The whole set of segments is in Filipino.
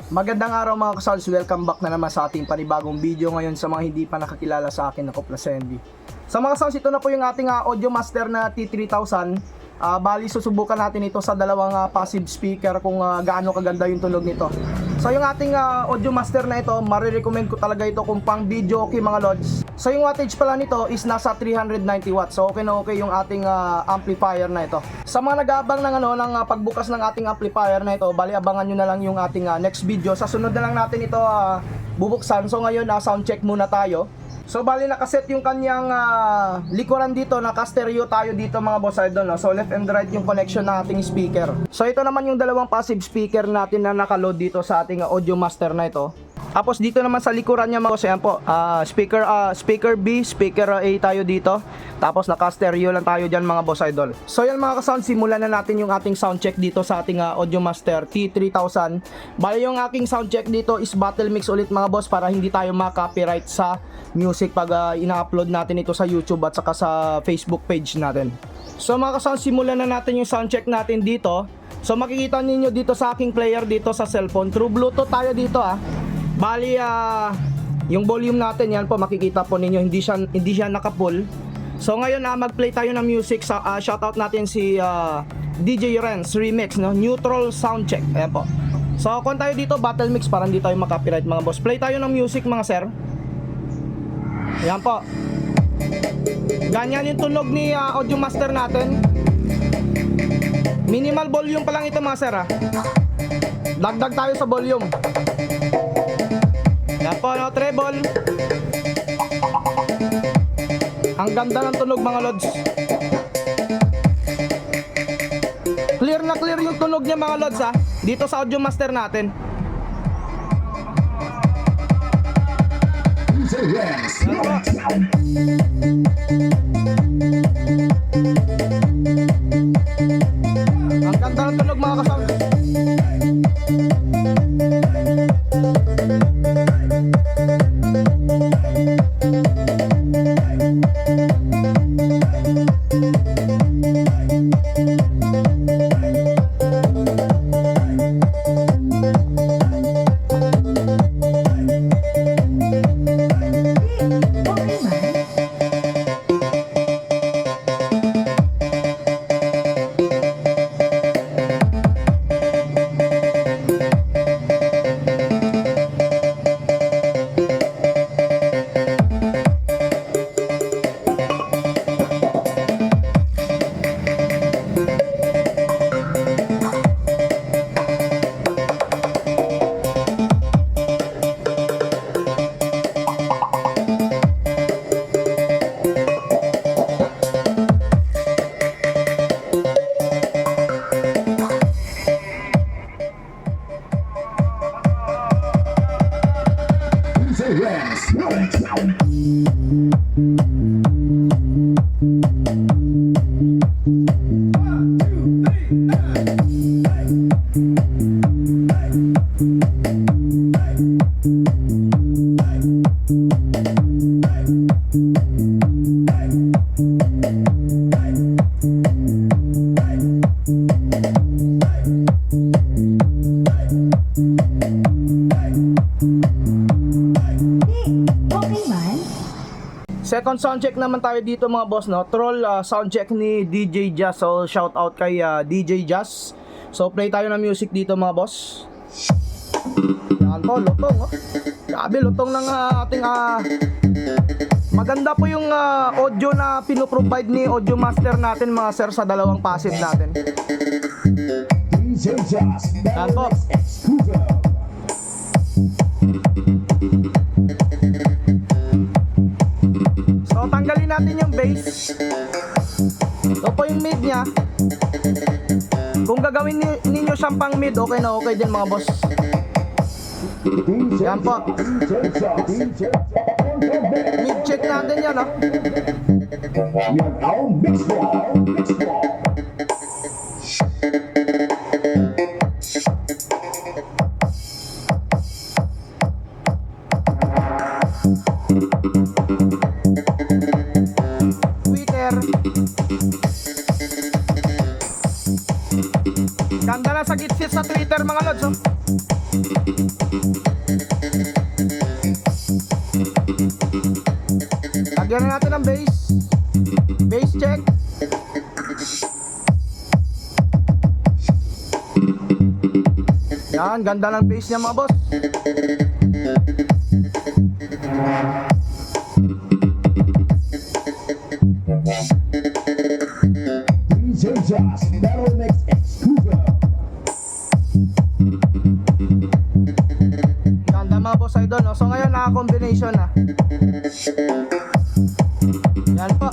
Magandang araw mga kasals, welcome back na naman sa ating panibagong video ngayon sa mga hindi pa nakakilala sa akin. Ako pala si Andy. Sa mga kasals, ito na po yung ating audio master na T3000. Bali susubukan natin ito sa dalawang passive speaker kung gaano kaganda yung tunog nito. So yung ating audio master na ito, marirecommend ko talaga ito kung pang video okay mga lods. So yung wattage pala nito is nasa 390 watts. So okay na okay yung ating amplifier na ito. Sa mga nag-aabang ng pagbukas ng ating amplifier na ito, bali abangan nyo na lang yung ating next video. Sa sunod na lang natin ito bubuksan. So ngayon sound check muna tayo. So bali nakaset yung kanyang likuran dito, naka-stereo tayo dito mga boss idol, no? So left and right yung connection ng ating speaker. So ito naman yung dalawang passive speaker natin na naka-load dito sa ating audio master na ito. Tapos dito naman sa likuran niya mga boss, ayan po, speaker B, speaker A tayo dito. Tapos naka-stereo lang tayo dyan mga boss idol. So yan mga kasound, simulan na natin yung ating sound check dito sa ating audio master T3000. Bali yung aking sound check dito is battle mix ulit mga boss, para hindi tayo ma-copyright sa music pag ina-upload natin ito sa YouTube at saka sa Facebook page natin. So mga kasound, simulan na natin yung sound check natin dito. So makikita ninyo dito sa aking player dito sa cellphone, through Bluetooth tayo dito Bali yung volume natin, yan po makikita po ninyo, hindi siya naka-full. So ngayon mag-play tayo ng music. Sa shoutout natin si DJ Renz Remix, no? Neutral sound check. Ayan po. So kung tayo dito battle mix para hindi tayo ma-copyright mga boss. Play tayo ng music mga sir. Ayan po. Ganyan yung tunog ni audio master natin. Minimal volume pa lang ito mga sir Dagdag tayo sa volume. Yan po, no, treble. Ang ganda ng tunog mga lods. Clear na clear yung tunog niya mga lods dito sa audio master natin. Yan po. Ang ganda ng tunog mga kasama. Second soundcheck naman tayo dito mga boss, no? Troll soundcheck ni DJ Jazz. So shout out kay DJ Jazz. So play tayo ng music dito mga boss. Yan po, lutong Grabe, lutong ng ating maganda po yung audio na pinoprovide ni audio master natin mga sir sa dalawang passive natin. Yan po. So tanggalin natin yung bass. Ito po yung mid nya. Kung gagawin ninyo siyang pang mid, okay na okay din mga boss. Yan po. Mid check natin yan Ganda na sa gitsit sa Twitter mga lods Lagyan na natin ng bass. Bass check. Yan, ganda ng bass niya mga boss. DJ Josh, Battle Mix Exclusive. Ganda mga boss idol, no? So ngayon naka-combination na. Yan po.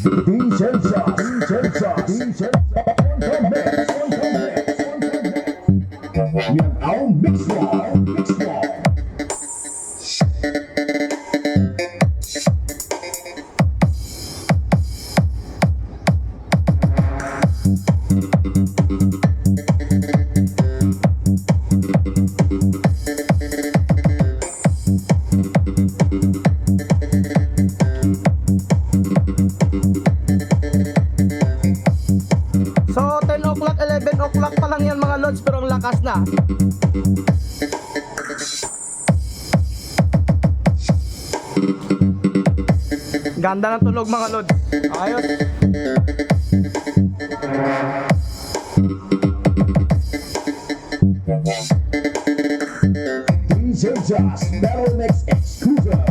DJ Josh, DJ Josh, DJ Josh, on the mix, on the mix, on the mix. Yan ang mix wall, mix wall. So 10 o'clock, 11 o'clock pa lang yan mga lods, pero ang lakas na. Ganda ng tunog mga lods. Ayos. DJ Josh, Battle Mix Exclusive.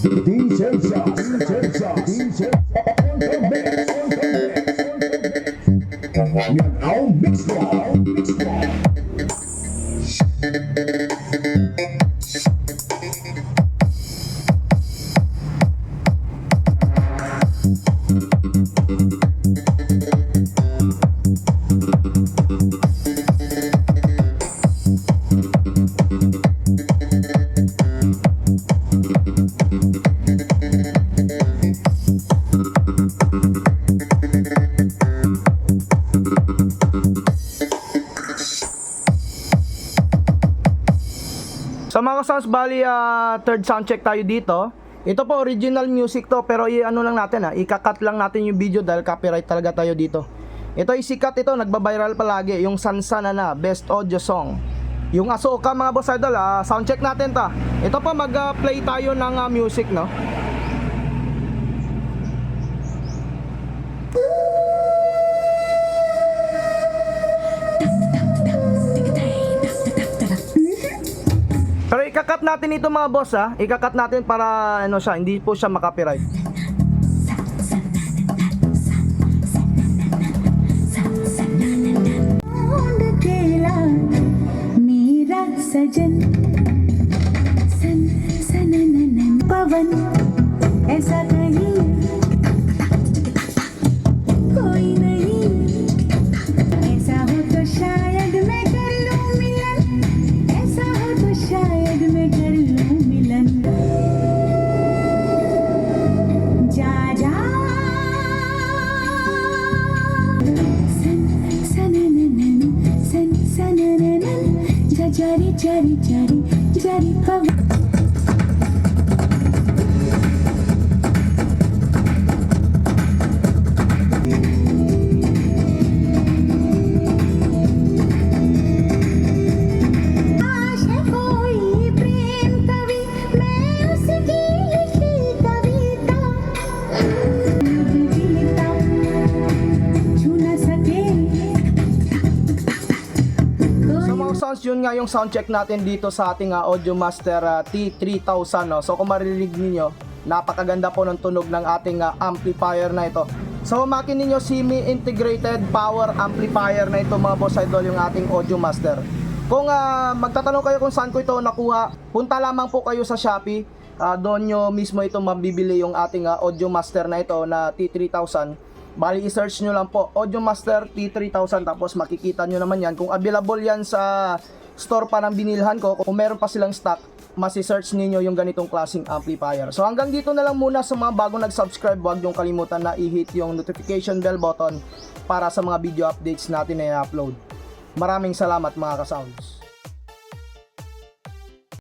DJ Josh, DJ Josh, DJ on the mix, on the mix, on the mix. Yan ang mix wall, mix wall. So mga sounds, bali third sound check tayo dito. Ito po original music to, pero i-ano lang natin ika-cut lang natin yung video dahil copyright talaga tayo dito. Ito isikat ito, nagba-viral palagi, yung Sansana na best audio song. Yung Asoka mga boss idol, sound check natin ta. Ito po mag-play tayo ng music, no. Pero ika-cut natin ito mga boss ika-cut natin para ano siya, hindi po siya makopyright. मेरा सजन सन सनननन पवन ऐसा कहीं कोई नहीं ऐसा हो तो शायद मैं कर लूं मिलन ऐसा हो तो शायद मैं कर लूं मिलन जा जा सन सनननन सन सनननन जारी जारी जारी जारी पवन आशा कोई प्रेम कवि मैं उसकी लिखी कविता जीता छू न सके So mga sounds, yun nga yung sound check natin dito sa ating Audio Master T3000, no? So kung maririnig niyo, napakaganda po ng tunog ng ating amplifier na ito. So makin ninyo semi-integrated power amplifier na ito mga boss idol, yung ating Audio Master. Kung magtatanong kayo kung saan ko ito nakuha, punta lamang po kayo sa Shopee. Doon nyo mismo ito mabibili yung ating Audio Master na ito na T3000. Bali i-search nyo lang po Audio Master T3000, tapos makikita nyo naman yan kung available yan sa store pa ng binilhan ko. Kung meron pa silang stock, masi-search ninyo yung ganitong klaseng amplifier. So hanggang dito na lang muna. Sa mga bagong nag-subscribe, huwag niyong kalimutan na i-hit yung notification bell button para sa mga video updates natin na i-upload. Maraming salamat mga ka-sounds.